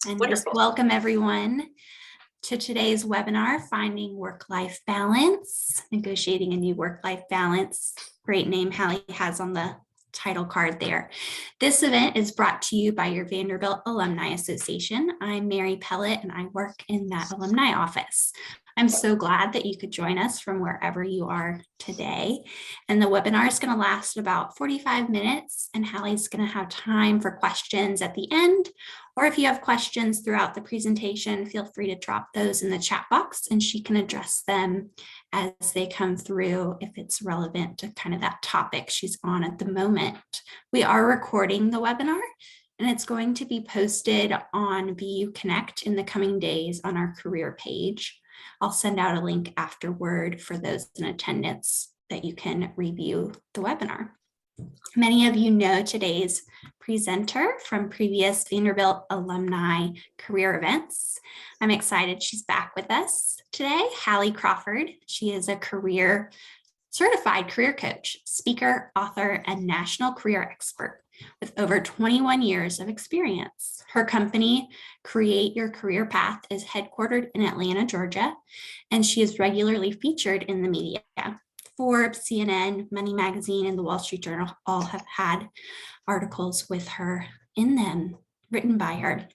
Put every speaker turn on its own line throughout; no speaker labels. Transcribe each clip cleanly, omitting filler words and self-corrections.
And
Wonderful.
welcome everyone to today's webinar, Finding Work-Life Balance, Negotiating a New Work-Life Balance. Great name Hallie has on the title card there. This event is brought to you by your Vanderbilt Alumni Association. I'm Mary Pellet and I work in that alumni office. I'm so glad that you could join us from wherever you are today. And the webinar is going to last about 45 minutes and Hallie's going to have time for questions at the end. Or if you have questions throughout the presentation, feel free to drop those in the chat box and she can address them as they come through if it's relevant to kind of that topic she's on at the moment. We are recording the webinar and it's going to be posted on VU Connect in the coming days on our career page. I'll send out a link afterward for those in attendance that you can review the webinar. Many of you know today's presenter from previous Vanderbilt alumni career events. I'm excited she's back with us today, Hallie Crawford. She is a certified career coach, speaker, author, and national career expert with over 21 years of experience. Her company, Create Your Career Path, is headquartered in Atlanta, Georgia, and she is regularly featured in the media. Forbes, CNN, Money Magazine, and the Wall Street Journal all have had articles with her in them, written by her.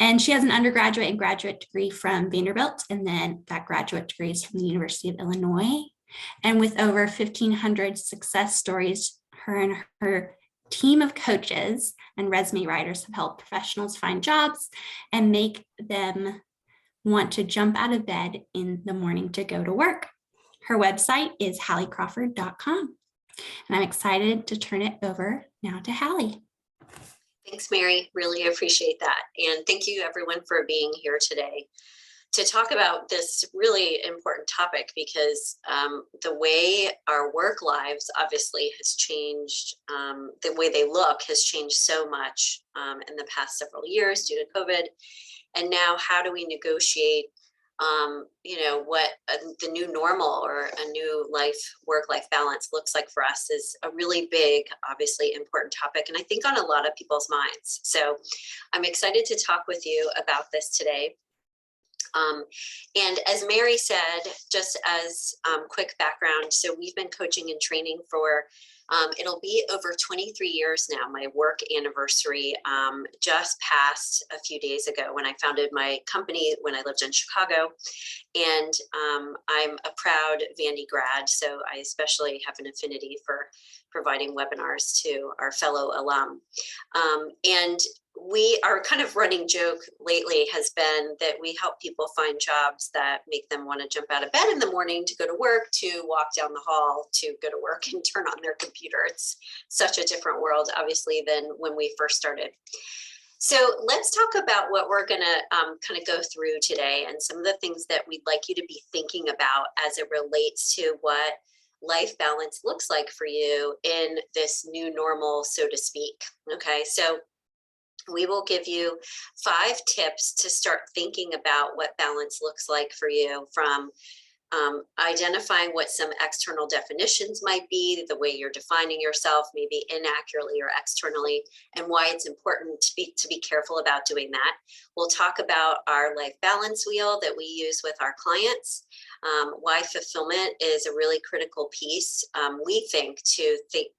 And she has an undergraduate and graduate degree from Vanderbilt, and then that graduate degree is from the University of Illinois. And with over 1,500 success stories, her and her team of coaches and resume writers have helped professionals find jobs and make them want to jump out of bed in the morning to go to work. Her website is HallieCrawford.com. And I'm excited to turn it over now to Hallie.
Thanks, Mary. Really appreciate that. And thank you everyone for being here today to talk about this really important topic because the way our work lives obviously has changed, the way they look has changed so much in the past several years due to COVID. And now how do we negotiate what the new normal or a new work-life balance looks like for us is a really big, obviously important topic. And I think on a lot of people's minds. So I'm excited to talk with you about this today. And as Mary said, just as quick background, so we've been coaching and training for it'll be over 23 years now. My work anniversary just passed a few days ago when I founded my company when I lived in Chicago. And I'm a proud Vandy grad, so I especially have an affinity for providing webinars to our fellow alum. And our kind of running joke lately has been that we help people find jobs that make them want to jump out of bed in the morning to go to work, to walk down the hall, to go to work and turn on their computer. It's such a different world, obviously, than when we first started. So let's talk about what we're going to kind of go through today and some of the things that we'd like you to be thinking about as it relates to what life balance looks like for you in this new normal, so to speak. Okay, so we will give you 5 tips to start thinking about what balance looks like for you, from identifying what some external definitions might be, the way you're defining yourself, maybe inaccurately or externally, and why it's important to be careful about doing that. We'll talk about our life balance wheel that we use with our clients, why fulfillment is a really critical piece. We think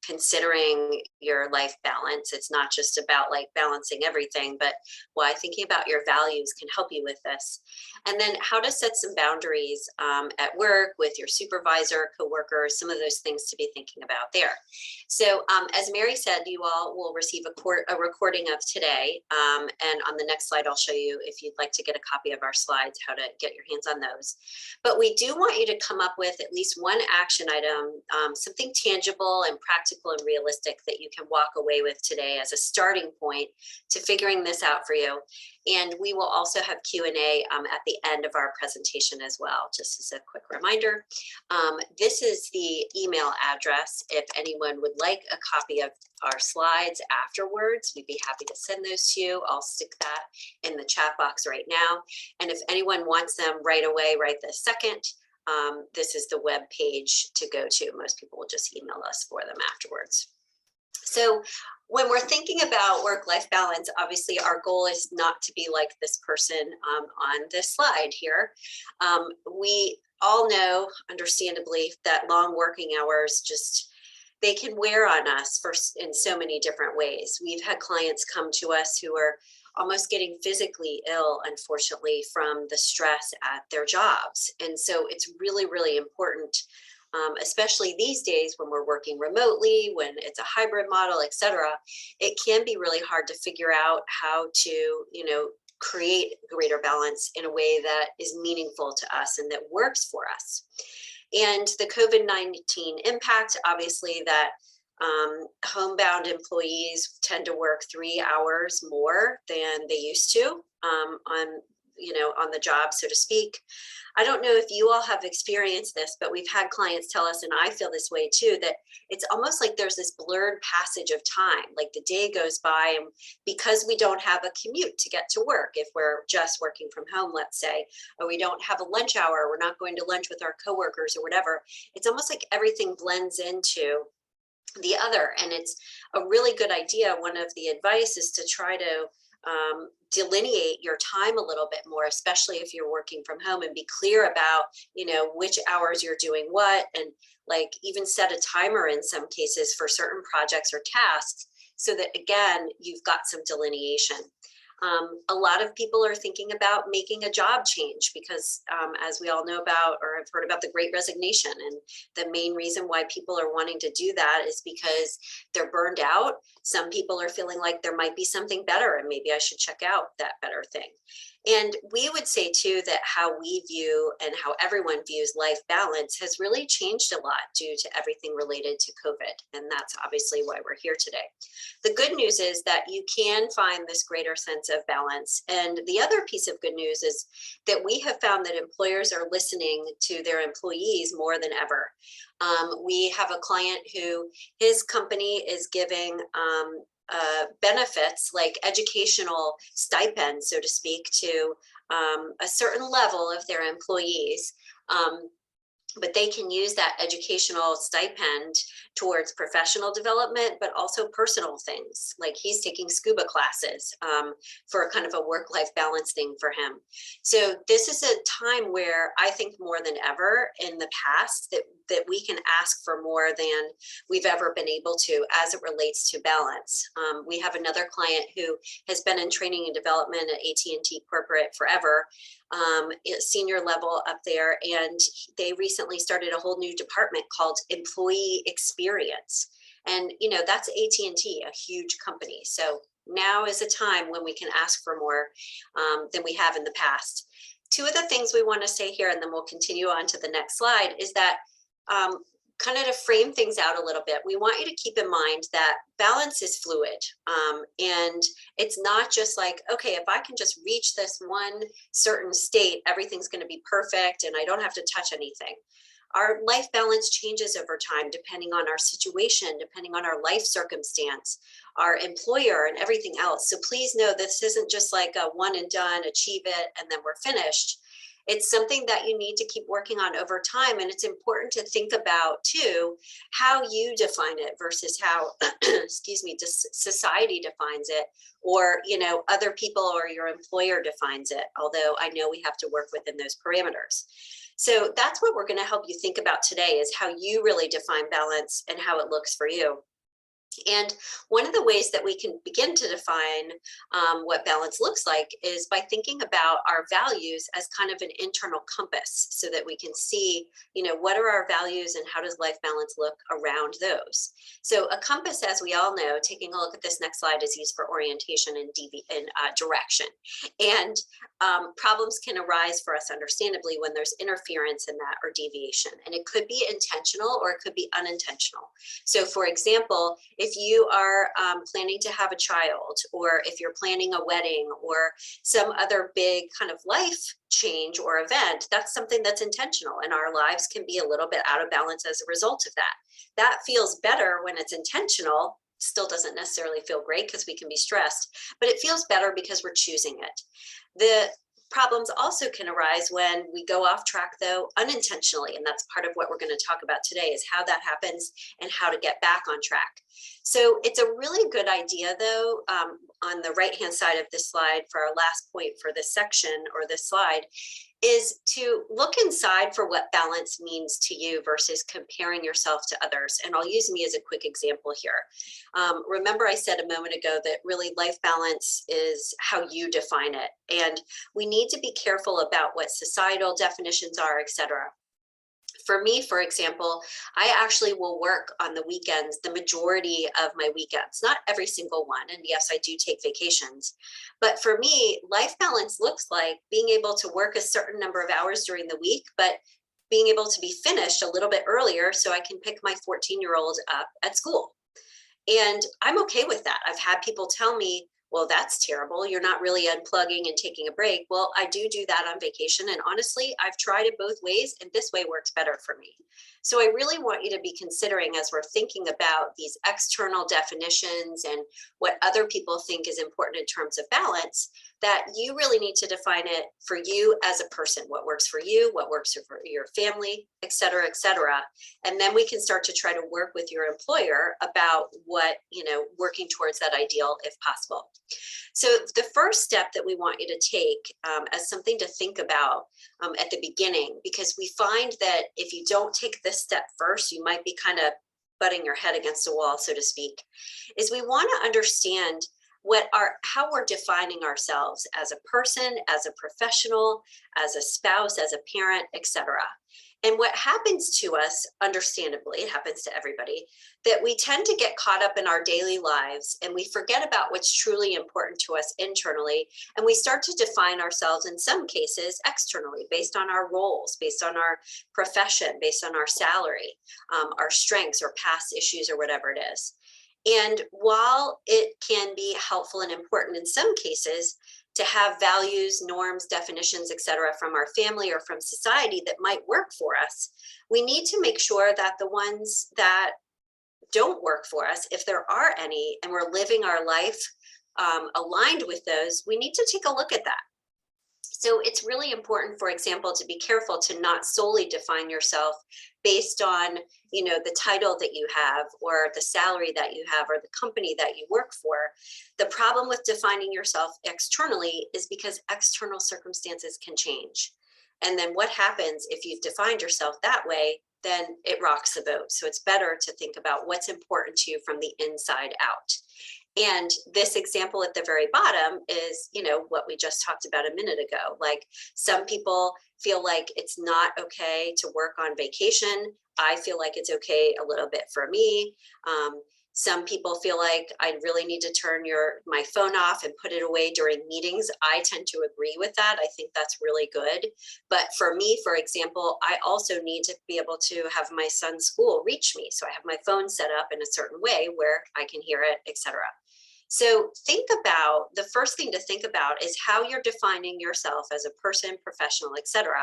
considering your life balance, it's not just about like balancing everything, but why thinking about your values can help you with this. And then how to set some boundaries at work with your supervisor, coworkers, some of those things to be thinking about there. So as Mary said, you all will receive a recording of today. And on the next slide, I'll show you, if you'd like to get a copy of our slides, how to get your hands on those. But we do want you to come up with at least one action item, something tangible and practical and realistic that you can walk away with today as a starting point to figuring this out for you. And we will also have Q&A at the end of our presentation as well, just as a quick reminder. This is the email address. If anyone would like a copy of our slides afterwards, we'd be happy to send those to you. I'll stick that in the chat box right now. And if anyone wants them right away, right this second, this is the web page to go to. Most people will just email us for them afterwards. So when we're thinking about work-life balance, obviously our goal is not to be like this person on this slide here. We all know, understandably, that long working hours they can wear on us in so many different ways. We've had clients come to us who are almost getting physically ill, unfortunately, from the stress at their jobs. And so it's really, really important, especially these days when we're working remotely, when it's a hybrid model, et cetera. It can be really hard to figure out how to, create greater balance in a way that is meaningful to us and that works for us. And the COVID-19 impact, obviously, that homebound employees tend to work 3 hours more than they used to on the job, so to speak. I don't know if you all have experienced this, but we've had clients tell us, and I feel this way too, that it's almost like there's this blurred passage of time. Like the day goes by, and because we don't have a commute to get to work, if we're just working from home, let's say, or we don't have a lunch hour, we're not going to lunch with our coworkers or whatever, it's almost like everything blends into the other. And it's a really good idea. One of the advice is to try to delineate your time a little bit more, especially if you're working from home, and be clear about, which hours you're doing what, and like even set a timer in some cases for certain projects or tasks so that, again, you've got some delineation. A lot of people are thinking about making a job change because, as we all know about or have heard about, the Great Resignation. And the main reason why people are wanting to do that is because they're burned out. Some people are feeling like there might be something better and maybe I should check out that better thing. And we would say too that how we view and how everyone views life balance has really changed a lot due to everything related to COVID. And that's obviously why we're here today. The good news is that you can find this greater sense of balance. And the other piece of good news is that we have found that employers are listening to their employees more than ever. We have a client who his company is giving benefits like educational stipends, so to speak, to a certain level of their employees. But they can use that educational stipend towards professional development, but also personal things. Like he's taking scuba classes for kind of a work-life balance thing for him. So this is a time where I think more than ever in the past that we can ask for more than we've ever been able to as it relates to balance. We have another client who has been in training and development at AT&T corporate forever, senior level up there, and they recently started a whole new department called employee experience. And that's AT&T, a huge company. So now is a time when we can ask for more than we have in the past. Two of the things we want to say here, and then we'll continue on to the next slide, is that kind of to frame things out a little bit, we want you to keep in mind that balance is fluid. And it's not just like, okay, if I can just reach this one certain state, everything's going to be perfect and I don't have to touch anything. Our life balance changes over time, depending on our situation, depending on our life circumstance, our employer, and everything else. So please know this isn't just like a one and done, achieve it, and then we're finished. It's something that you need to keep working on over time. And it's important to think about too, how you define it versus how, excuse me, society defines it, or, other people or your employer defines it. Although I know we have to work within those parameters. So that's what we're going to help you think about today, is how you really define balance and how it looks for you. And one of the ways that we can begin to define what balance looks like is by thinking about our values as kind of an internal compass, so that we can see, what are our values and how does life balance look around those. So a compass, as we all know, taking a look at this next slide, is used for orientation and direction. And problems can arise for us, understandably, when there's interference in that or deviation. And it could be intentional or it could be unintentional. So for example, if you are planning to have a child, or if you're planning a wedding or some other big kind of life change or event, that's something that's intentional, and our lives can be a little bit out of balance as a result of that. That feels better when it's intentional. Still doesn't necessarily feel great because we can be stressed, but it feels better because we're choosing it. The Problems also can arise when we go off track, though, unintentionally. And that's part of what we're going to talk about today, is how that happens and how to get back on track. So it's a really good idea, though, on the right-hand side of this slide for our last point for this section or this slide, is to look inside for what balance means to you versus comparing yourself to others. And I'll use me as a quick example here. Remember, I said a moment ago that really life balance is how you define it. And we need to be careful about what societal definitions are, etc. For me, for example, I actually will work on the weekends, the majority of my weekends, not every single one. And yes, I do take vacations. But for me, life balance looks like being able to work a certain number of hours during the week, but being able to be finished a little bit earlier so I can pick my 14-year-old up at school. And I'm okay with that. I've had people tell me, well, that's terrible. You're not really unplugging and taking a break. Well, I do that on vacation. And honestly, I've tried it both ways, and this way works better for me. So I really want you to be considering, as we're thinking about these external definitions and what other people think is important in terms of balance, that you really need to define it for you as a person, what works for you, what works for your family, et cetera, et cetera. And then we can start to try to work with your employer about what, working towards that ideal if possible. So the first step that we want you to take as something to think about at the beginning, because we find that if you don't take this step first, you might be kind of butting your head against a wall, so to speak, is we want to understand how we're defining ourselves as a person, as a professional, as a spouse, as a parent, etc. And what happens to us, understandably, it happens to everybody, that we tend to get caught up in our daily lives and we forget about what's truly important to us internally. And we start to define ourselves in some cases externally, based on our roles, based on our profession, based on our salary, our strengths or past issues or whatever it is. And while it can be helpful and important in some cases to have values, norms, definitions, et cetera, from our family or from society that might work for us, we need to make sure that the ones that don't work for us, if there are any, and we're living our life aligned with those, we need to take a look at that. So it's really important, for example, to be careful to not solely define yourself based on, the title that you have or the salary that you have or the company that you work for. The problem with defining yourself externally is because external circumstances can change. And then what happens if you've defined yourself that way, then it rocks the boat. So it's better to think about what's important to you from the inside out. And this example at the very bottom is, what we just talked about a minute ago. Like, some people feel like it's not okay to work on vacation. I feel like it's okay a little bit for me. Some people feel like I really need to turn my phone off and put it away during meetings. I tend to agree with that. I think that's really good. But for me, for example, I also need to be able to have my son's school reach me. So I have my phone set up in a certain way where I can hear it, etc. So the first thing to think about is how you're defining yourself as a person, professional, etc.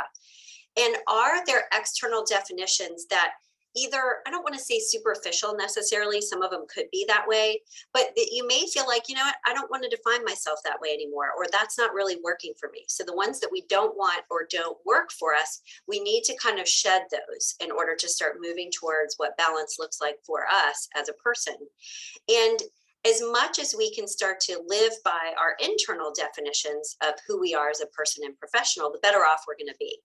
And are there external definitions that either, I don't want to say superficial necessarily, some of them could be that way, but that you may feel like, I don't want to define myself that way anymore, or that's not really working for me. So the ones that we don't want or don't work for us, we need to kind of shed those in order to start moving towards what balance looks like for us as a person. And as much as we can start to live by our internal definitions of who we are as a person and professional, the better off we're going to be.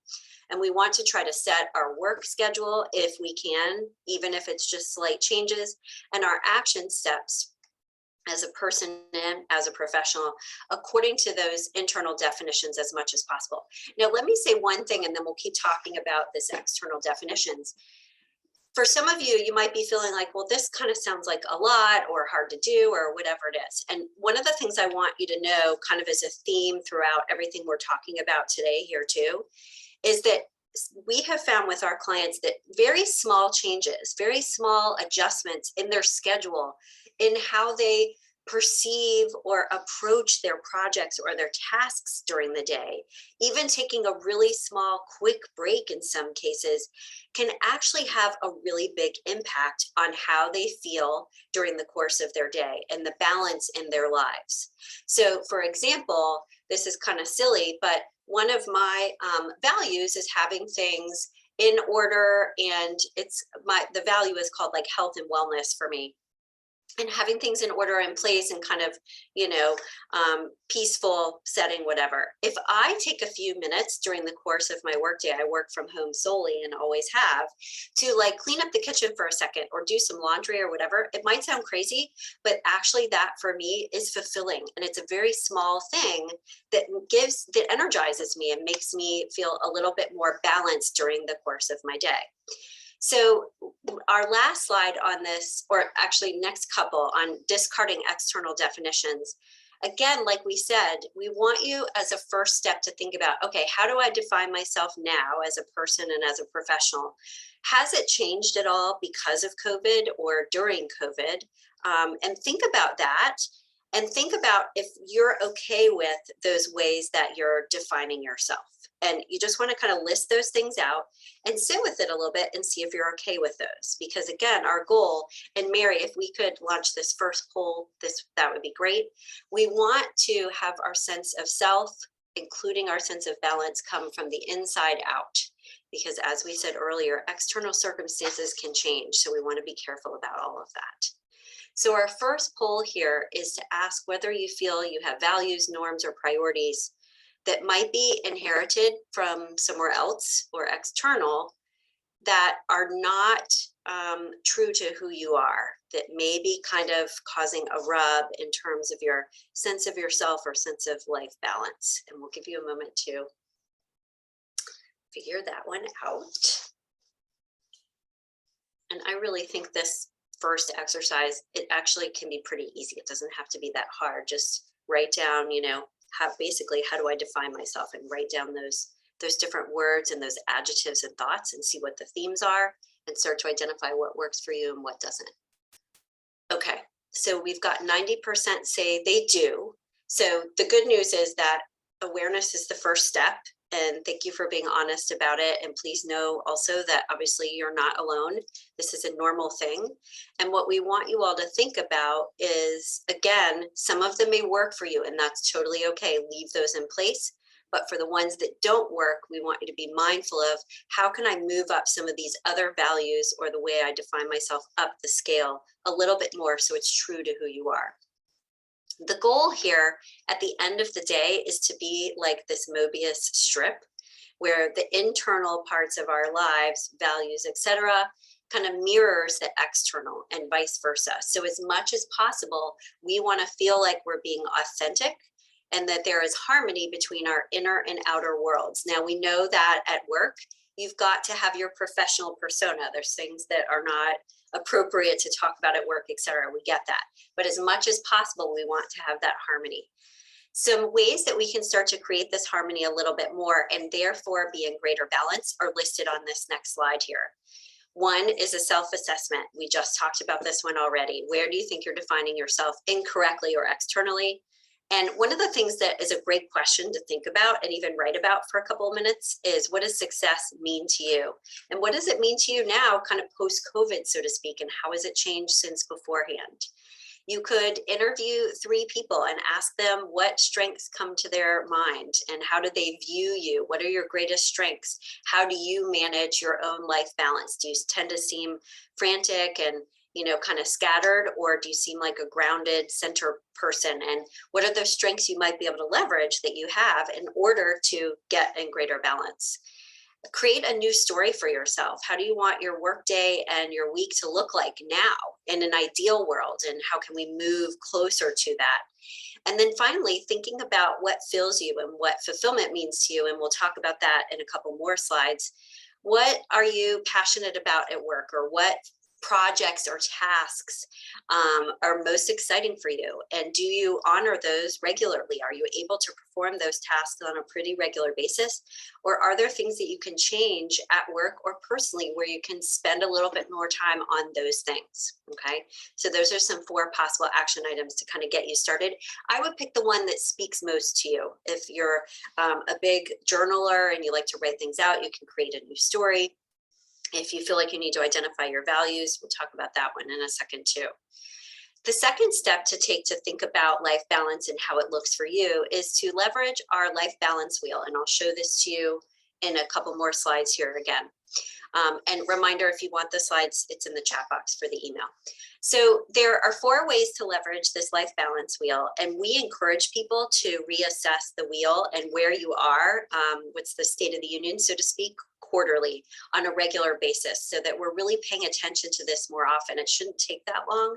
And we want to try to set our work schedule if we can, even if it's just slight changes, and our action steps as a person and as a professional according to those internal definitions as much as possible. Now, let me say one thing, and then we'll keep talking about this external definitions. For some of you, you might be feeling like, well, this kind of sounds like a lot or hard to do or whatever it is. And one of the things I want you to know, kind of as a theme throughout everything we're talking about today here too, is that we have found with our clients that very small changes, very small adjustments in their schedule, in how they perceive or approach their projects or their tasks during the day. Even taking a really small, quick break in some cases can actually have a really big impact on how they feel during the course of their day and the balance in their lives. So, for example, this is kind of silly, but one of my values is having things in order, and the value is called like health and wellness for me. And having things in order and place and kind of, peaceful setting, whatever. If I take a few minutes during the course of my workday, I work from home solely and always have, to like clean up the kitchen for a second or do some laundry or whatever. It might sound crazy, but actually that for me is fulfilling. And it's a very small thing that energizes me and makes me feel a little bit more balanced during the course of my day. So our last slide on this, or actually next couple, on discarding external definitions. Again, like we said, we want you as a first step to think about, okay, how do I define myself now as a person and as a professional? Has it changed at all because of COVID or during COVID? And think about that. And think about if you're okay with those ways that you're defining yourself. And you just want to kind of list those things out and sit with it a little bit and see if you're okay with those. Because again, our goal, and Mary, if we could launch this first poll, that would be great. We want to have our sense of self, including our sense of balance, come from the inside out. Because as we said earlier, external circumstances can change. So we want to be careful about all of that. So our first poll here is to ask whether you feel you have values, norms, or priorities that might be inherited from somewhere else or external that are not true to who you are, that may be kind of causing a rub in terms of your sense of yourself or sense of life balance. And we'll give you a moment to figure that one out. And I really think this first exercise, it actually can be pretty easy. It doesn't have to be that hard. Just write down, how do I define myself, and write down those different words and those adjectives and thoughts and see what the themes are and start to identify what works for you and what doesn't. Okay, so we've got 90% say they do. So the good news is that awareness is the first step. And thank you for being honest about it. And please know also that obviously you're not alone. This is a normal thing. And what we want you all to think about is, again, some of them may work for you, and that's totally okay. Leave those in place. But for the ones that don't work, we want you to be mindful of, how can I move up some of these other values or the way I define myself up the scale a little bit more so it's true to who you are. The goal here at the end of the day is to be like this Mobius strip, where the internal parts of our lives, values, etc., kind of mirrors the external and vice versa. So as much as possible, we want to feel like we're being authentic and that there is harmony between our inner and outer worlds. Now, we know that at work, you've got to have your professional persona. There's things that are not appropriate to talk about at work, etc. We get that. But as much as possible, we want to have that harmony. Some ways that we can start to create this harmony a little bit more and therefore be in greater balance are listed on this next slide here. One is a self-assessment. We just talked about this one already. Where do you think you're defining yourself incorrectly or externally? And one of the things that is a great question to think about and even write about for a couple of minutes is, what does success mean to you? And what does it mean to you now, kind of post-COVID, so to speak, and how has it changed since beforehand? You could interview 3 people and ask them what strengths come to their mind and how do they view you? What are your greatest strengths? How do you manage your own life balance? Do you tend to seem frantic and kind of scattered, or do you seem like a grounded center person? And what are those strengths you might be able to leverage that you have in order to get in greater balance? Create a new story for yourself. How do you want your workday and your week to look like now in an ideal world? And how can we move closer to that? And then finally, thinking about what fills you and what fulfillment means to you. And we'll talk about that in a couple more slides. What are you passionate about at work, or what projects or tasks are most exciting for you? And do you honor those regularly? Are you able to perform those tasks on a pretty regular basis? Or are there things that you can change at work or personally where you can spend a little bit more time on those things? Okay, so those are some 4 possible action items to kind of get you started. I would pick the one that speaks most to you. If you're a big journaler and you like to write things out, you can create a new story. If you feel like you need to identify your values, we'll talk about that one in a second too. The second step to take to think about life balance and how it looks for you is to leverage our life balance wheel. And I'll show this to you in a couple more slides here again. And reminder, if you want the slides, it's in the chat box for the email. So there are 4 ways to leverage this life balance wheel, and we encourage people to reassess the wheel and where you are, what's the state of the union, so to speak, quarterly on a regular basis, so that we're really paying attention to this more often. It shouldn't take that long.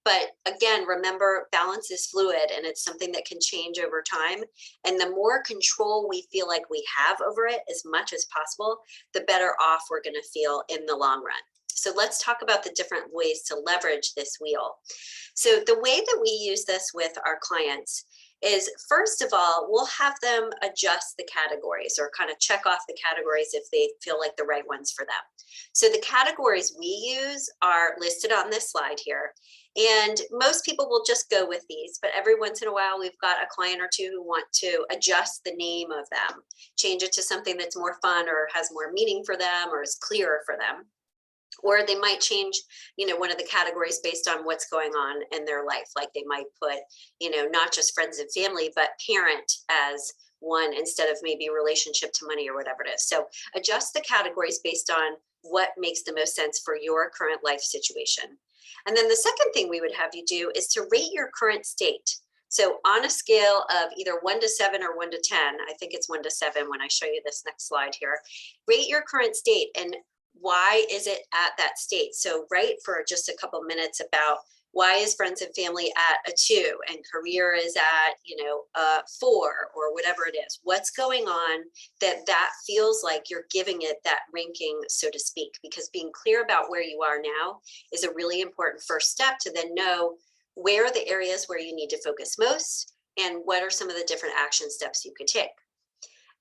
But again, remember, balance is fluid and it's something that can change over time. And the more control we feel like we have over it as much as possible, the better off we're going to feel in the long run. So let's talk about the different ways to leverage this wheel. So the way that we use this with our clients is, first of all, we'll have them adjust the categories or kind of check off the categories if they feel like the right ones for them. So the categories we use are listed on this slide here. And most people will just go with these, but every once in a while, we've got a client or two who want to adjust the name of them, change it to something that's more fun or has more meaning for them or is clearer for them. Or they might change, one of the categories based on what's going on in their life. Like they might put, not just friends and family, but parent as one instead of maybe relationship to money or whatever it is. So adjust the categories based on what makes the most sense for your current life situation. And then the second thing we would have you do is to rate your current state. So on a scale of either 1 to 7 or 1 to 10, I think it's 1 to 7 when I show you this next slide here, rate your current state and why is it at that state? So write for just a couple minutes about why is friends and family at a 2 and career is at, a 4 or whatever it is. What's going on that feels like you're giving it that ranking, so to speak, because being clear about where you are now is a really important first step to then know where are the areas where you need to focus most and what are some of the different action steps you could take.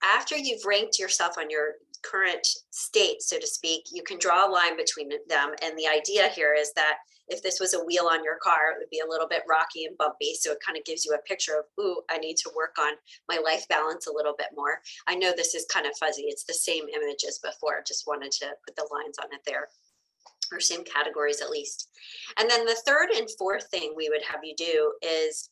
After you've ranked yourself on your current state, so to speak, you can draw a line between them. And the idea here is that if this was a wheel on your car, it would be a little bit rocky and bumpy. So it kind of gives you a picture of, ooh, I need to work on my life balance a little bit more. I know this is kind of fuzzy. It's the same image as before. Just wanted to put the lines on it there, or same categories at least. And then the third and fourth thing we would have you do is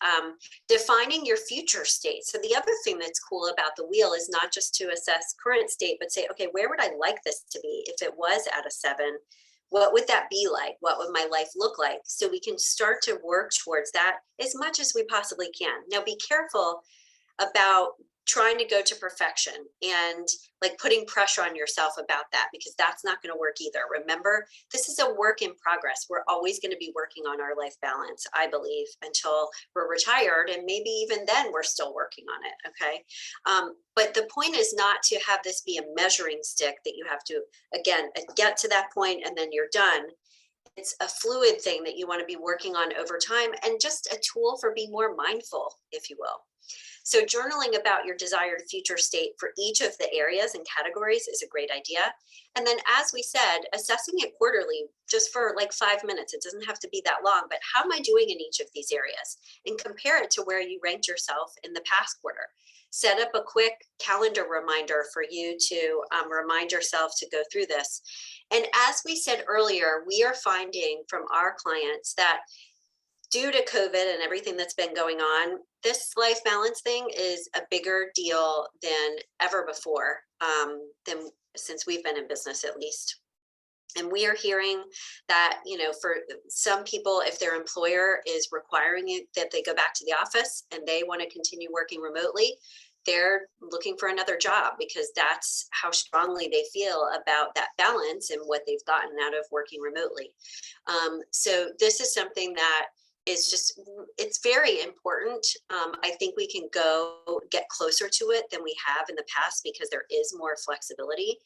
defining your future state. So the other thing that's cool about the wheel is not just to assess current state, but say, okay, where would I like this to be? If it was at a 7, what would that be like? What would my life look like? So we can start to work towards that as much as we possibly can. Now be careful about trying to go to perfection and like putting pressure on yourself about that, because that's not going to work either. Remember, this is a work in progress. We're always going to be working on our life balance, I believe, until we're retired. And maybe even then we're still working on it. Okay. But the point is not to have this be a measuring stick that you have to, again, get to that point and then you're done. It's a fluid thing that you want to be working on over time and just a tool for being more mindful, if you will. So journaling about your desired future state for each of the areas and categories is a great idea. And then, as we said, assessing it quarterly, just for like 5 minutes. It doesn't have to be that long, but how am I doing in each of these areas? And compare it to where you ranked yourself in the past quarter. Set up a quick calendar reminder for you to remind yourself to go through this. And as we said earlier, we are finding from our clients that due to COVID and everything that's been going on, this life balance thing is a bigger deal than ever before, than since we've been in business at least. And we are hearing that, for some people, if their employer is requiring it, that they go back to the office and they want to continue working remotely, they're looking for another job because that's how strongly they feel about that balance and what they've gotten out of working remotely. So this is something that it's very important. I think we can get closer to it than we have in the past because there is more flexibility.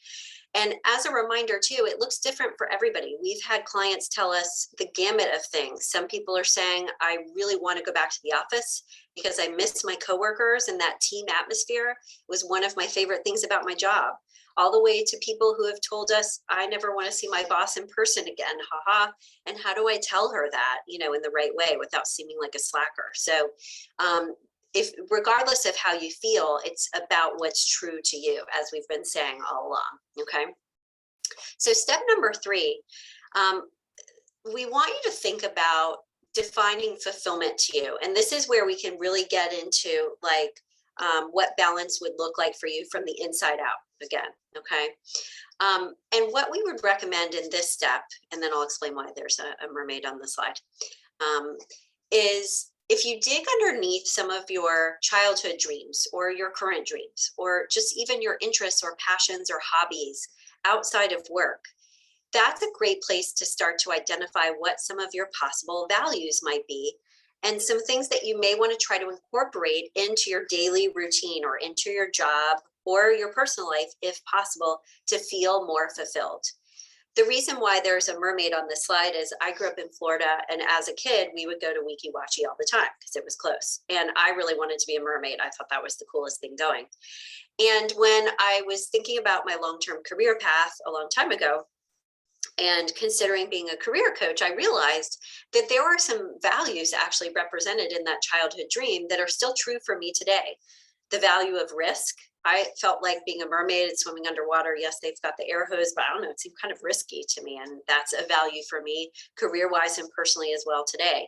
And as a reminder too, it looks different for everybody. We've had clients tell us the gamut of things. Some people are saying, I really want to go back to the office because I miss my coworkers, and that team atmosphere was one of my favorite things about my job. All the way to people who have told us, I never want to see my boss in person again, haha. And how do I tell her that, in the right way without seeming like a slacker? So if regardless of how you feel, it's about what's true to you, as we've been saying all along, okay? So step number 3, we want you to think about defining fulfillment to you. And this is where we can really get into what balance would look like for you from the inside out again, okay? And what we would recommend in this step, and then I'll explain why there's a mermaid on the slide, is if you dig underneath some of your childhood dreams or your current dreams, or just even your interests or passions or hobbies outside of work, that's a great place to start to identify what some of your possible values might be, and some things that you may want to try to incorporate into your daily routine or into your job or your personal life, if possible, to feel more fulfilled. The reason why there's a mermaid on this slide is I grew up in Florida, and as a kid, we would go to Weeki Wachee all the time because it was close. And I really wanted to be a mermaid. I thought that was the coolest thing going. And when I was thinking about my long-term career path a long time ago, and considering being a career coach, I realized that there are some values actually represented in that childhood dream that are still true for me today. The value of risk. I felt like being a mermaid and swimming underwater. Yes, they've got the air hose, but I don't know, it seemed kind of risky to me. And that's a value for me, career-wise and personally as well today.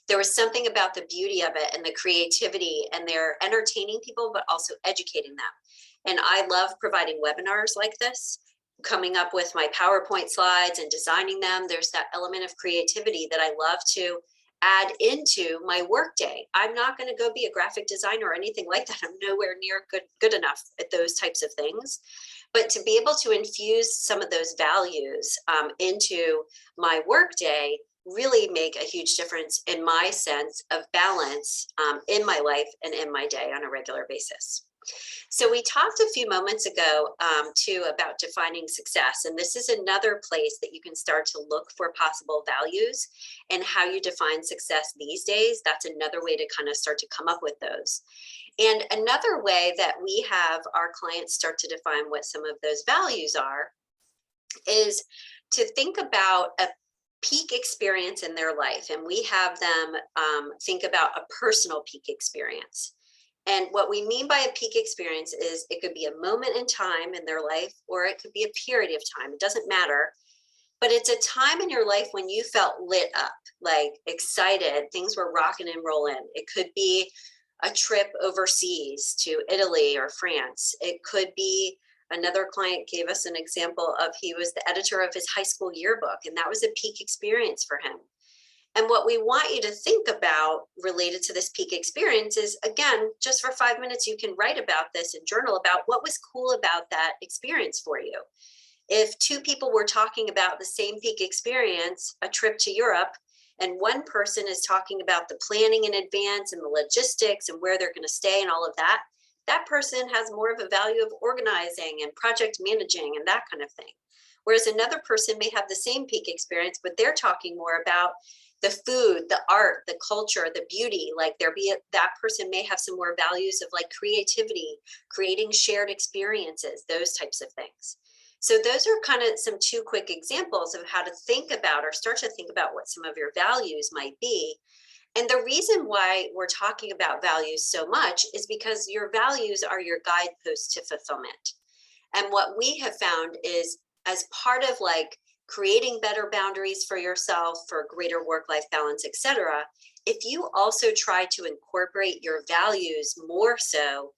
There was something about the beauty of it and the creativity, and they're entertaining people, but also educating them. And I love providing webinars like this, coming up with my PowerPoint slides and designing them. There's that element of creativity that I love to add into my workday. I'm not going to go be a graphic designer or anything like that. I'm nowhere near good enough at those types of things. But to be able to infuse some of those values into my workday really make a huge difference in my sense of balance in my life and in my day on a regular basis. So we talked a few moments ago too about defining success, and this is another place that you can start to look for possible values and how you define success these days. That's another way to kind of start to come up with those. And another way that we have our clients start to define what some of those values are is to think about a peak experience in their life, and we have them think about a personal peak experience. And what we mean by a peak experience is it could be a moment in time in their life, or it could be a period of time. It doesn't matter. But it's a time in your life when you felt lit up, like excited, things were rocking and rolling. It could be a trip overseas to Italy or France. It could be, another client gave us an example of, he was the editor of his high school yearbook, and that was a peak experience for him. And what we want you to think about related to this peak experience is, again, just for 5 minutes, you can write about this and journal about what was cool about that experience for you. If 2 people were talking about the same peak experience, a trip to Europe, and one person is talking about the planning in advance and the logistics and where they're going to stay and all of that, that person has more of a value of organizing and project managing and that kind of thing. Whereas another person may have the same peak experience, but they're talking more about the food, the art, the culture, the beauty. Like that person may have some more values of like creativity, creating shared experiences, those types of things. So those are kind of some 2 quick examples of how to think about, or start to think about, what some of your values might be. And the reason why we're talking about values so much is because your values are your guideposts to fulfillment. And what we have found is, as part of like creating better boundaries for yourself, for greater work-life balance, etc., if you also try to incorporate your values more so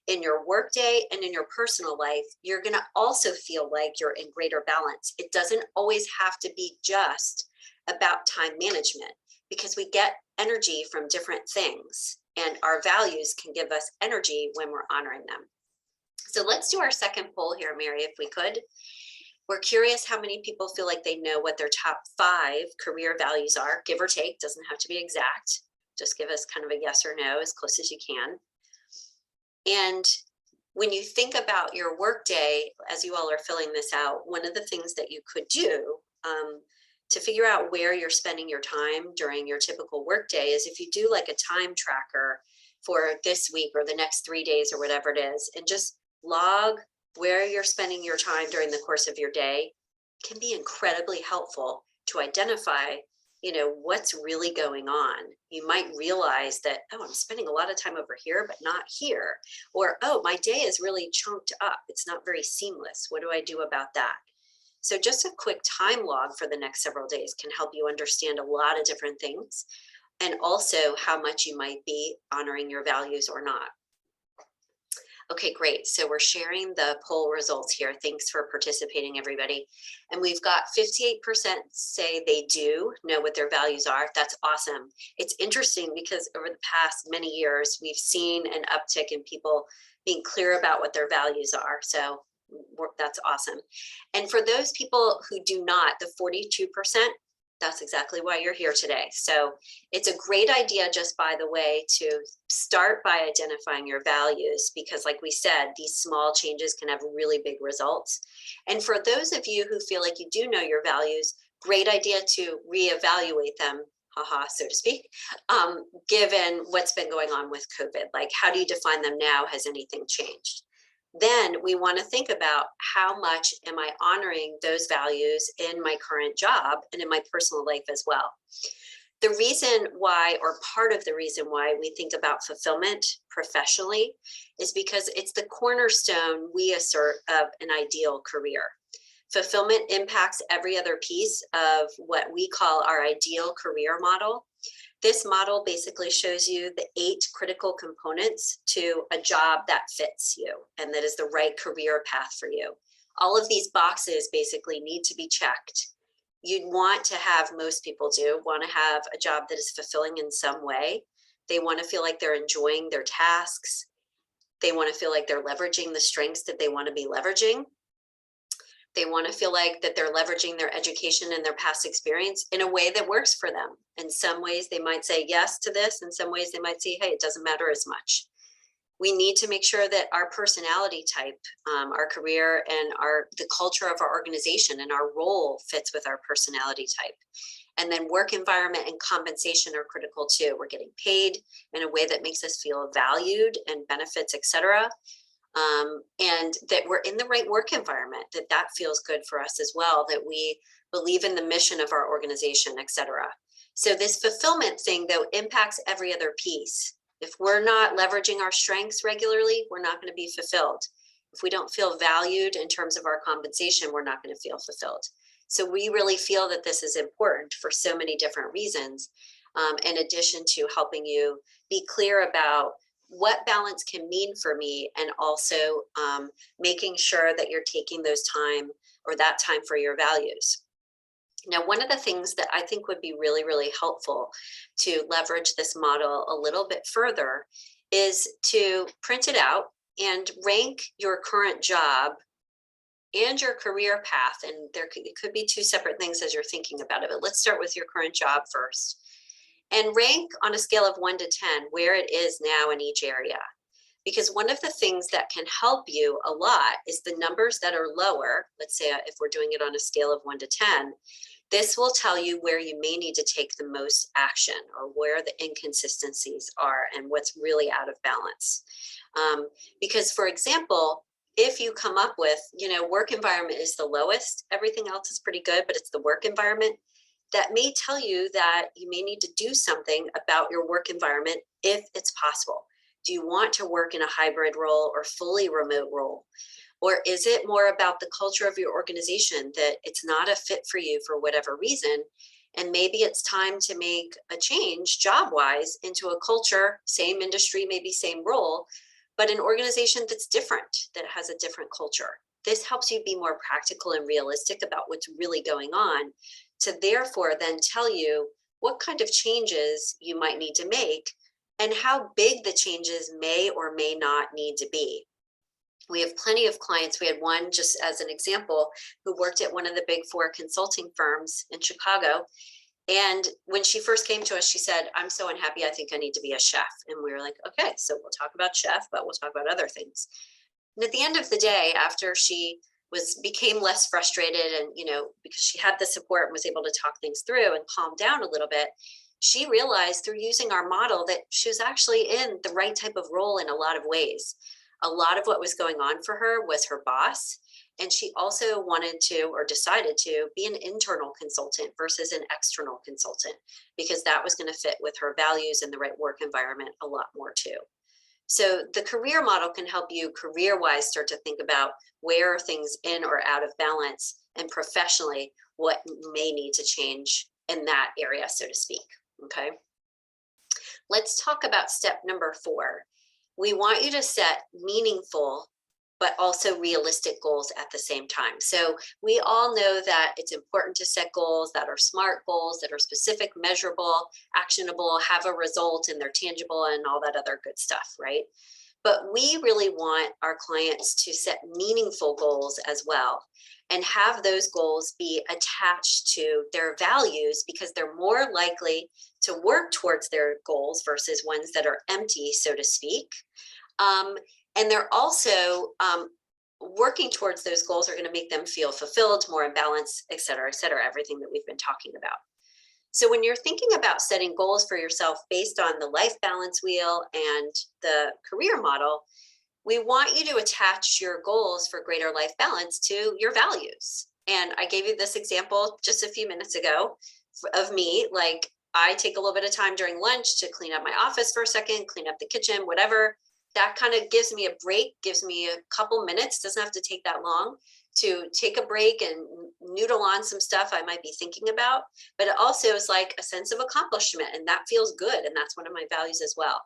in your workday and in your personal life, you're going to also feel like you're in greater balance. It doesn't always have to be just about time management, because we get energy from different things, and our values can give us energy when we're honoring them. So let's do our second poll here, Mary, if we could. We're curious how many people feel like they know what their top 5 career values are, give or take, doesn't have to be exact. Just give us kind of a yes or no as close as you can. And when you think about your workday, as you all are filling this out, one of the things that you could do to figure out where you're spending your time during your typical workday is if you do like a time tracker for this week or the next 3 days or whatever it is, and just log where you're spending your time during the course of your day, can be incredibly helpful to identify, what's really going on. You might realize that, oh, I'm spending a lot of time over here, but not here. Or, oh, my day is really chunked up. It's not very seamless. What do I do about that? So just a quick time log for the next several days can help you understand a lot of different things, and also how much you might be honoring your values or not. Okay, great. So we're sharing the poll results here. Thanks for participating, everybody. And we've got 58% say they do know what their values are. That's awesome. It's interesting because over the past many years, we've seen an uptick in people being clear about what their values are. So that's awesome. And for those people who do not, the 42%, that's exactly why you're here today. So it's a great idea, just by the way, to start by identifying your values, because like we said, these small changes can have really big results. And for those of you who feel like you do know your values, great idea to reevaluate them, haha, so to speak, given what's been going on with COVID. Like, how do you define them now? Has anything changed? Then we want to think about, how much am I honoring those values in my current job and in my personal life as well? The reason why, or part of the reason why, we think about fulfillment professionally is because it's the cornerstone, we assert, of an ideal career. Fulfillment impacts every other piece of what we call our ideal career model. This model basically shows you the 8 critical components to a job that fits you and that is the right career path for you. All of these boxes basically need to be checked. You'd want to have, most people do, want to have a job that is fulfilling in some way. They want to feel like they're enjoying their tasks. They want to feel like they're leveraging the strengths that they want to be leveraging. They want to feel like that they're leveraging their education and their past experience in a way that works for them. In some ways, they might say yes to this. In some ways, they might say, hey, it doesn't matter as much. We need to make sure that our personality type, our career, and the culture of our organization and our role fits with our personality type. And then work environment and compensation are critical too. We're getting paid in a way that makes us feel valued, and benefits, etc. And that we're in the right work environment, that feels good for us as well, that we believe in the mission of our organization, etc. So this fulfillment thing, though, impacts every other piece. If we're not leveraging our strengths regularly, we're not going to be fulfilled. If we don't feel valued in terms of our compensation, we're not going to feel fulfilled. So we really feel that this is important for so many different reasons, in addition to helping you be clear about what balance can mean for me, and also making sure that you're taking that time for your values. Now, one of the things that I think would be really, really helpful to leverage this model a little bit further is to print it out and rank your current job and your career path. And it could be 2 separate things as you're thinking about it, but let's start with your current job first. And rank on a scale of 1 to 10 where it is now in each area. Because one of the things that can help you a lot is the numbers that are lower. Let's say if we're doing it on a scale of 1 to 10, this will tell you where you may need to take the most action, or where the inconsistencies are and what's really out of balance. Because, for example, if you come up with, work environment is the lowest, everything else is pretty good, but it's the work environment, that may tell you that you may need to do something about your work environment if it's possible. Do you want to work in a hybrid role or fully remote role? Or is it more about the culture of your organization, that it's not a fit for you for whatever reason? And maybe it's time to make a change job-wise into a culture, same industry, maybe same role, but an organization that's different, that has a different culture. This helps you be more practical and realistic about what's really going on, to therefore then tell you what kind of changes you might need to make and how big the changes may or may not need to be. We have plenty of clients. We had one, just as an example, who worked at one of the big 4 consulting firms in Chicago. And when she first came to us, she said, "I'm so unhappy. I think I need to be a chef." And we were like, "Okay, so we'll talk about chef, but we'll talk about other things." And at the end of the day, after she became less frustrated and, because she had the support and was able to talk things through and calm down a little bit, she realized through using our model that she was actually in the right type of role in a lot of ways. A lot of what was going on for her was her boss. And she also wanted to, or decided to, be an internal consultant versus an external consultant, because that was going to fit with her values and the right work environment a lot more too. So the career model can help you career-wise start to think about where are things in or out of balance, and professionally, what may need to change in that area, so to speak. Okay. Let's talk about step number 4. We want you to set meaningful but also realistic goals at the same time. So we all know that it's important to set goals that are SMART goals, that are specific, measurable, actionable, have a result, and they're tangible, and all that other good stuff, right? But we really want our clients to set meaningful goals as well, and have those goals be attached to their values, because they're more likely to work towards their goals versus ones that are empty, so to speak. And they're also working towards those goals are going to make them feel fulfilled, more in balance, et cetera, everything that we've been talking about. So when you're thinking about setting goals for yourself based on the life balance wheel and the career model, we want you to attach your goals for greater life balance to your values. And I gave you this example just a few minutes ago of me. Like, I take a little bit of time during lunch to clean up my office for a second, clean up the kitchen, whatever. That kind of gives me a break, gives me a couple minutes, doesn't have to take that long, to take a break and noodle on some stuff I might be thinking about. But it also is like a sense of accomplishment, and that feels good. And that's one of my values as well.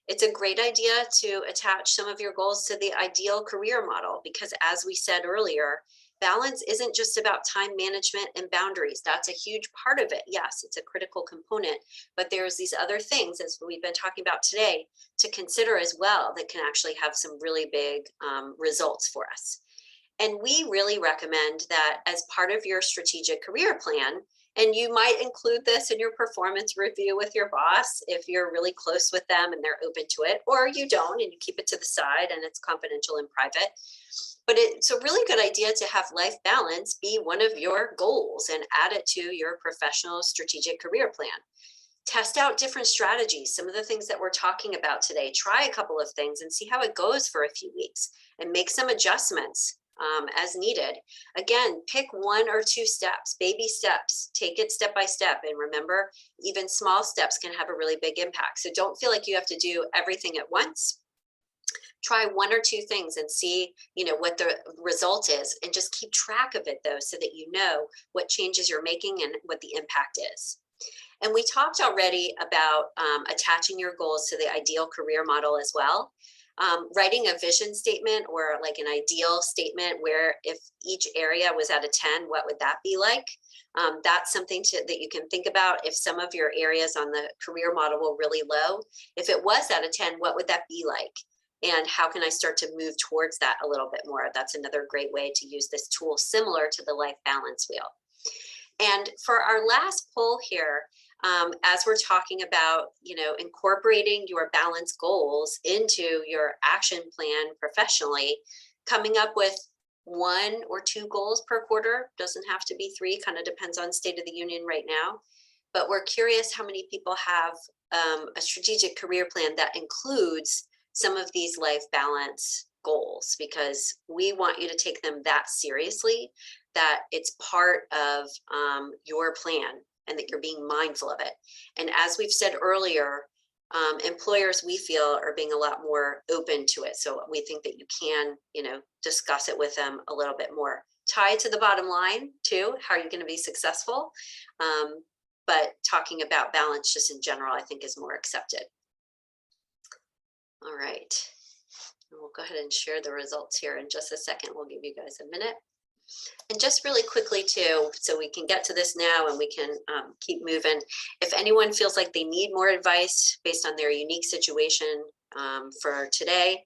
It's a great idea to attach some of your goals to the ideal career model, because as we said earlier, balance isn't just about time management and boundaries. That's a huge part of it. Yes, it's a critical component, but there's these other things, as we've been talking about today, to consider as well, that can actually have some really big results for us. And we really recommend that as part of your strategic career plan, and you might include this in your performance review with your boss if you're really close with them and they're open to it, or you don't and you keep it to the side and it's confidential and private. But it's a really good idea to have life balance be one of your goals and add it to your professional strategic career plan. Test out different strategies, some of the things that we're talking about today. Try a couple of things and see how it goes for a few weeks, and make some adjustments as needed. Again, pick 1 or 2 steps, baby steps, take it step by step. And remember, even small steps can have a really big impact. So don't feel like you have to do everything at once. Try 1 or 2 things and see, what the result is, and just keep track of it though, so that you know what changes you're making and what the impact is. And we talked already about attaching your goals to the ideal career model as well. Writing a vision statement, or like an ideal statement where if each area was at a 10, what would that be like? That's something that you can think about. If some of your areas on the career model were really low, if it was at a 10, what would that be like? And how can I start to move towards that a little bit more? That's another great way to use this tool, similar to the life balance wheel. And for our last poll here, as we're talking about, incorporating your balance goals into your action plan professionally, coming up with 1 or 2 goals per quarter, doesn't have to be 3, kind of depends on state of the union right now. But we're curious how many people have a strategic career plan that includes some of these life balance goals, because we want you to take them that seriously, that it's part of your plan, and that you're being mindful of it. And as we've said earlier, employers, we feel, are being a lot more open to it. So we think that you can, discuss it with them a little bit more. Tied to the bottom line too, how are you going to be successful? But talking about balance just in general, I think, is more accepted. All right. We'll go ahead and share the results here in just a second. We'll give you guys a minute. And just really quickly too, so we can get to this now and we can keep moving. If anyone feels like they need more advice based on their unique situation for today,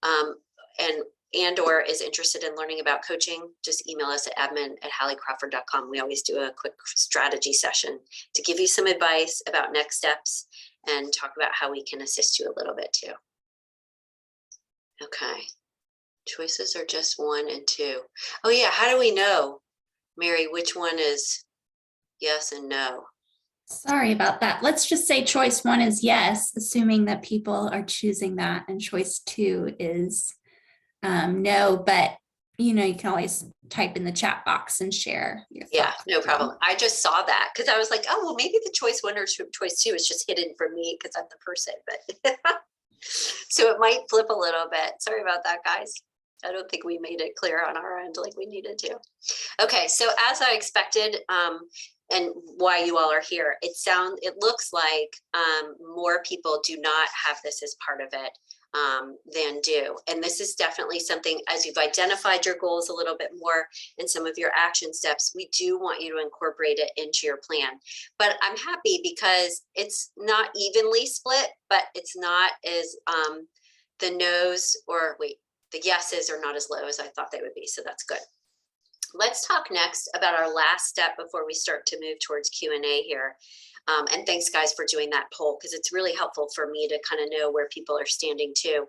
and and/or is interested in learning about coaching, just email us at admin@HallieCrawford.com. We always do a quick strategy session to give you some advice about next steps and talk about how we can assist you a little bit too. Okay. Choices are just 1 and 2. Oh yeah, how do we know, Mary, which one is yes and no?
Sorry about that. Let's just say choice 1 is yes, assuming that people are choosing that, and choice 2 is no, but you can always type in the chat box and share your
Yeah,
thoughts.
no problem. I just saw that because I was like, oh, well, maybe the choice 1 or choice 2 is just hidden for me because I'm the person, but so it might flip a little bit. Sorry about that, guys. I don't think we made it clear on our end like we needed to. Okay, so as I expected, and why you all are here, it looks like more people do not have this as part of it than do. And this is definitely something, as you've identified your goals a little bit more in some of your action steps, we do want you to incorporate it into your plan. But I'm happy because it's not evenly split, but it's not as the yeses are not as low as I thought they would be. So that's good. Let's talk next about our last step before we start to move towards Q&A here. And thanks guys for doing that poll because it's really helpful for me to kind of know where people are standing too.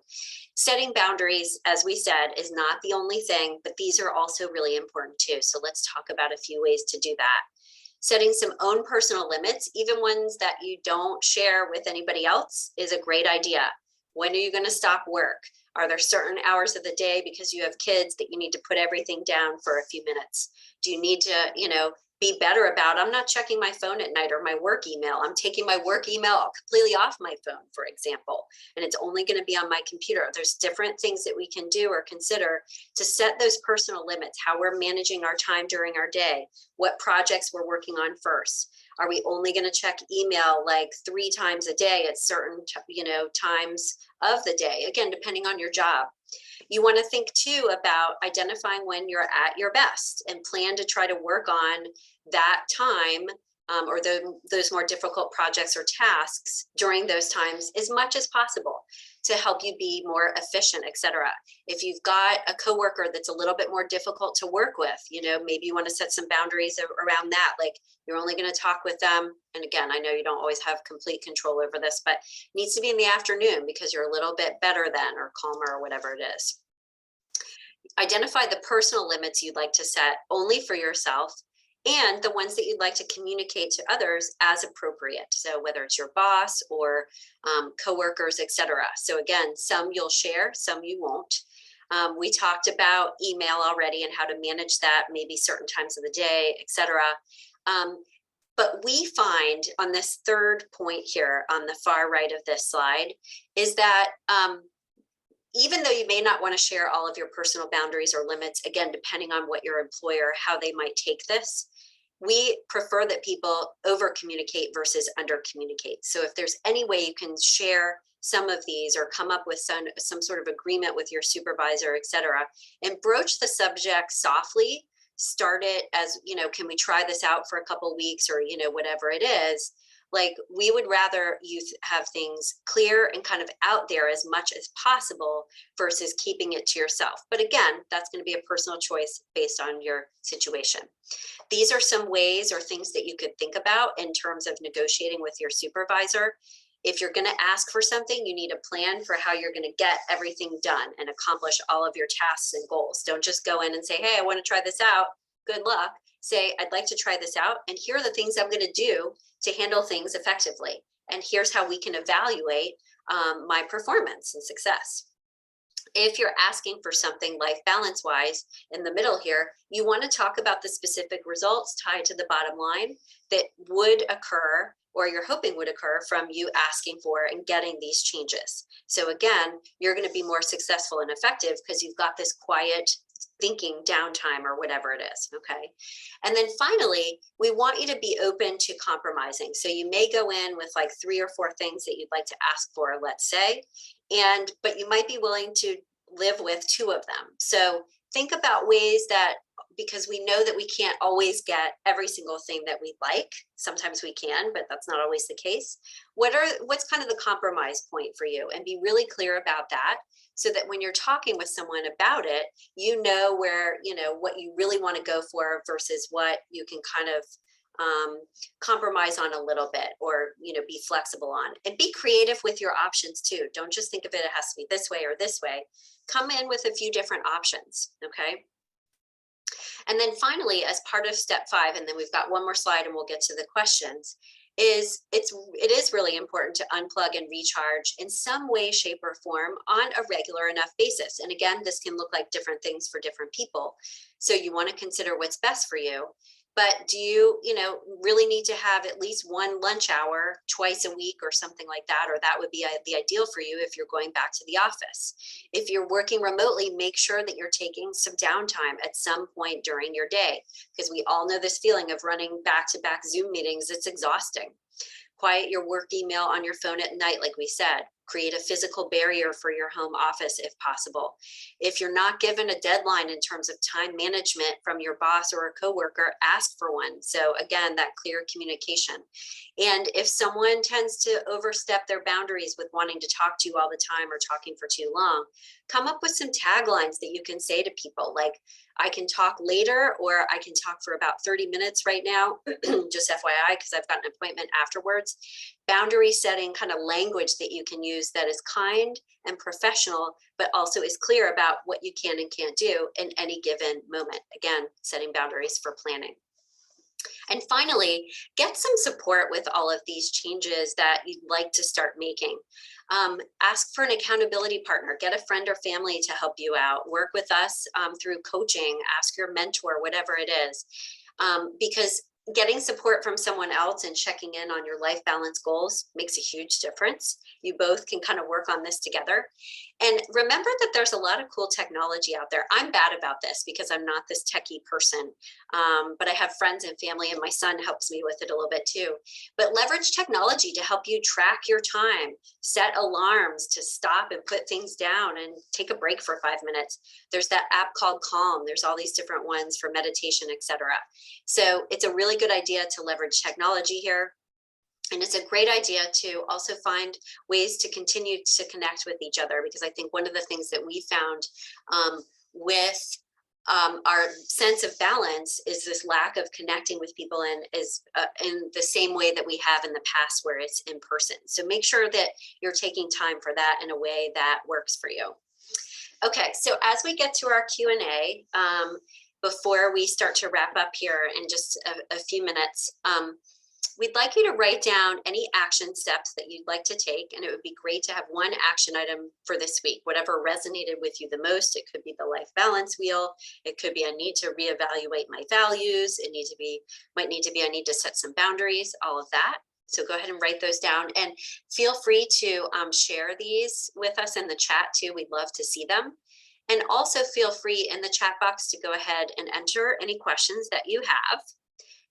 Setting boundaries, as we said, is not the only thing, but these are also really important too. So let's talk about a few ways to do that. Setting some own personal limits, even ones that you don't share with anybody else, is a great idea. When are you going to stop work? Are there certain hours of the day because you have kids that you need to put everything down for a few minutes? Do you need to, be better about, I'm not checking my phone at night or my work email. I'm taking my work email completely off my phone, for example, and it's only going to be on my computer. There's different things that we can do or consider to set those personal limits, how we're managing our time during our day, what projects we're working on first. Are we only going to check email like 3 times a day at certain, times of the day? Again, depending on your job. You want to think too about identifying when you're at your best and plan to try to work on that time or those more difficult projects or tasks during those times as much as possible to help you be more efficient, etc. If you've got a coworker that's a little bit more difficult to work with, maybe you want to set some boundaries around that. Like you're only going to talk with them. And again, I know you don't always have complete control over this, but it needs to be in the afternoon because you're a little bit better then or calmer or whatever it is. Identify the personal limits you'd like to set only for yourself and the ones that you'd like to communicate to others as appropriate. So whether it's your boss or coworkers, etc. So again, some you'll share, some you won't. We talked about email already and how to manage that, maybe certain times of the day, etc. But we find on this third point here on the far right of this slide is that even though you may not want to share all of your personal boundaries or limits, again, depending on what your employer, how they might take this, we prefer that people over communicate versus under communicate. So if there's any way you can share some of these or come up with some sort of agreement with your supervisor, et cetera, and broach the subject softly, start it as, can we try this out for a couple of weeks or, whatever it is. Like we would rather you have things clear and kind of out there as much as possible versus keeping it to yourself. But again, that's going to be a personal choice based on your situation. These are some ways or things that you could think about in terms of negotiating with your supervisor. If you're going to ask for something, you need a plan for how you're going to get everything done and accomplish all of your tasks and goals. Don't just go in and say, hey, I want to try this out. Good luck. Say, I'd like to try this out. And here are the things I'm going to do to handle things effectively. And here's how we can evaluate my performance and success. If you're asking for something life balance wise in the middle here, you want to talk about the specific results tied to the bottom line that would occur or you're hoping would occur from you asking for and getting these changes. So again, you're going to be more successful and effective because you've got this quiet thinking downtime or whatever it is. Okay. And then finally, we want you to be open to compromising. So you may go in with like 3 or 4 things that you'd like to ask for, let's say, but you might be willing to live with 2 of them. So think about ways that because we know that we can't always get every single thing that we like. Sometimes we can, but that's not always the case. What's kind of the compromise point for you? And be really clear about that, so that when you're talking with someone about it, you know where, what you really want to go for versus what you can kind of compromise on a little bit, or be flexible on. And be creative with your options too. Don't just think of it has to be this way or this way. Come in with a few different options. Okay. And then finally, as part of step 5, and then we've got one more slide and we'll get to the questions, it is really important to unplug and recharge in some way, shape, or form on a regular enough basis. And again, this can look like different things for different people. So you want to consider what's best for you. But do you, really need to have at least one lunch hour twice a week or something like that? Or that would be the ideal for you if you're going back to the office. If you're working remotely, make sure that you're taking some downtime at some point during your day, because we all know this feeling of running back-to-back Zoom meetings. It's exhausting. Quiet your work email on your phone at night, like we said. Create a physical barrier for your home office if possible. If you're not given a deadline in terms of time management from your boss or a coworker, ask for one. So again, that clear communication. And if someone tends to overstep their boundaries with wanting to talk to you all the time or talking for too long, come up with some taglines that you can say to people, like, I can talk later, or I can talk for about 30 minutes right now, just FYI, because I've got an appointment afterwards. Boundary setting kind of language that you can use that is kind and professional, but also is clear about what you can and can't do in any given moment. Again, setting boundaries for planning. And finally, get some support with all of these changes that you'd like to start making. Ask for an accountability partner, get a friend or family to help you out, work with us through coaching, ask your mentor, whatever it is. Because getting support from someone else and checking in on your life balance goals makes a huge difference. You both can kind of work on this together. And remember that there's a lot of cool technology out there. I'm bad about this because I'm not this techie person, but I have friends and family, and my son helps me with it a little bit too. But leverage technology to help you track your time, set alarms to stop and put things down and take a break for 5 minutes. There's that app called Calm. There's all these different ones for meditation, etc. So it's a really good idea to leverage technology here. And it's a great idea to also find ways to continue to connect with each other, because I think one of the things that we found with our sense of balance is this lack of connecting with people, and is in the same way that we have in the past where it's in person. So make sure that you're taking time for that in a way that works for you. Okay, so as we get to our Q&A, before we start to wrap up here in just a few minutes, we'd like you to write down any action steps that you'd like to take. And it would be great to have one action item for this week, whatever resonated with you the most. It could be the life balance wheel. It could be, I need to reevaluate my values. Might need to be, I need to set some boundaries, all of that. So go ahead and write those down, and feel free to share these with us in the chat too. We'd love to see them. And also feel free in the chat box to go ahead and enter any questions that you have.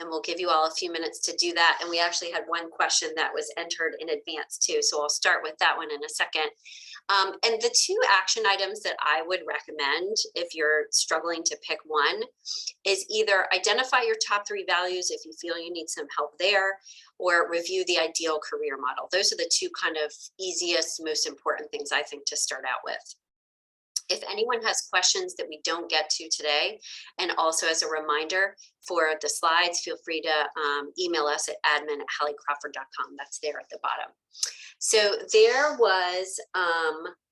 And we'll give you all a few minutes to do that. And we actually had one question that was entered in advance too. So I'll start with that one in a second. And the 2 action items that I would recommend if you're struggling to pick one is either identify your top 3 values if you feel you need some help there, or review the ideal career model. Those are the 2 kind of easiest, most important things I think to start out with. If anyone has questions that we don't get to today, and also as a reminder for the slides, feel free to email us at admin@halliecrawford.com. That's there at the bottom. So there was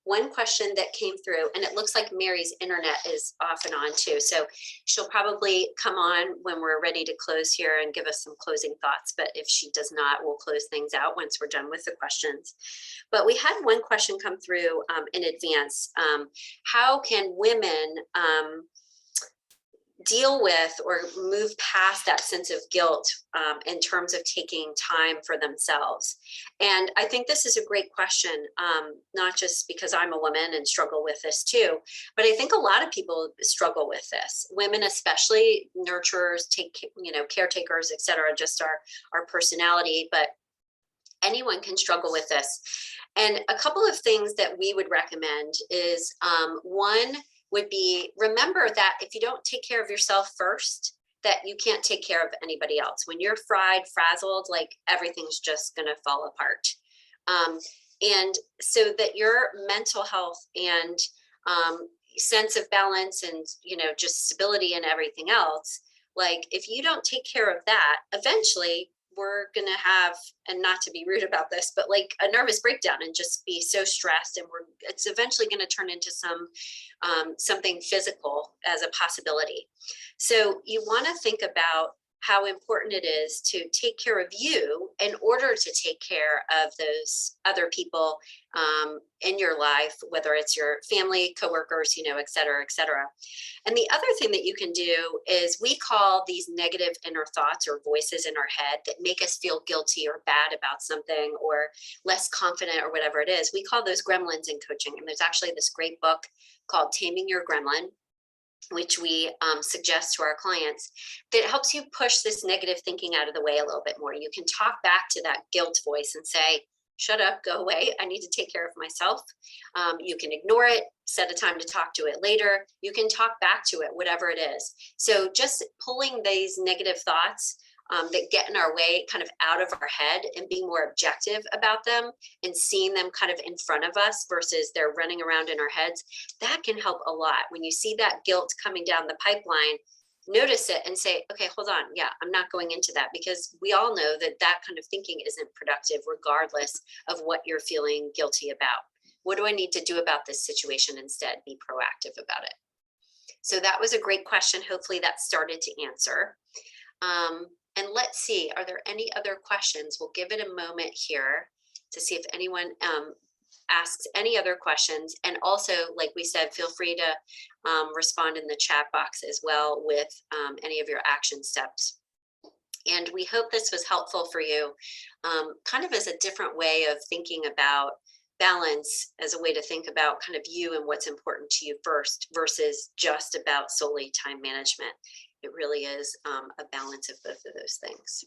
one question that came through, and it looks like Mary's internet is off and on too. So she'll probably come on when we're ready to close here and give us some closing thoughts. But if she does not, we'll close things out once we're done with the questions. But we had one question come through in advance. How can women deal with or move past that sense of guilt in terms of taking time for themselves? And I think this is a great question, not just because I'm a woman and struggle with this too, but I think a lot of people struggle with this. Women, especially nurturers, caretakers, et cetera, just our personality, but anyone can struggle with this. And a couple of things that we would recommend is one, would be, remember that if you don't take care of yourself first, that you can't take care of anybody else. When you're fried, frazzled, like everything's just gonna fall apart. And so that your mental health and sense of balance and, just stability and everything else, like if you don't take care of that, eventually we're gonna have, and not to be rude about this, but like a nervous breakdown and just be so stressed, and it's eventually gonna turn into something physical as a possibility. So you wanna think about how important it is to take care of you in order to take care of those other people in your life, whether it's your family, coworkers, et cetera, et cetera. And the other thing that you can do is, we call these negative inner thoughts or voices in our head that make us feel guilty or bad about something or less confident or whatever it is. We call those gremlins in coaching. And there's actually this great book called Taming Your Gremlin, which we suggest to our clients, that helps you push this negative thinking out of the way a little bit more. You can talk back to that guilt voice and say, shut up, go away. I need to take care of myself. You can ignore it, set a time to talk to it later. You can talk back to it, whatever it is. So just pulling these negative thoughts that get in our way kind of out of our head, and being more objective about them and seeing them kind of in front of us versus they're running around in our heads, that can help a lot. When you see that guilt coming down the pipeline, notice it and say, okay, hold on. Yeah, I'm not going into that, because we all know that that kind of thinking isn't productive, regardless of what you're feeling guilty about. What do I need to do about this situation instead? Be proactive about it. So that was a great question. Hopefully that started to answer. And let's see, are there any other questions? We'll give it a moment here to see if anyone asks any other questions. And also, like we said, feel free to respond in the chat box as well with any of your action steps. And we hope this was helpful for you, kind of as a different way of thinking about balance, as a way to think about kind of you and what's important to you first, versus just about solely time management. It really is a balance of both of those things.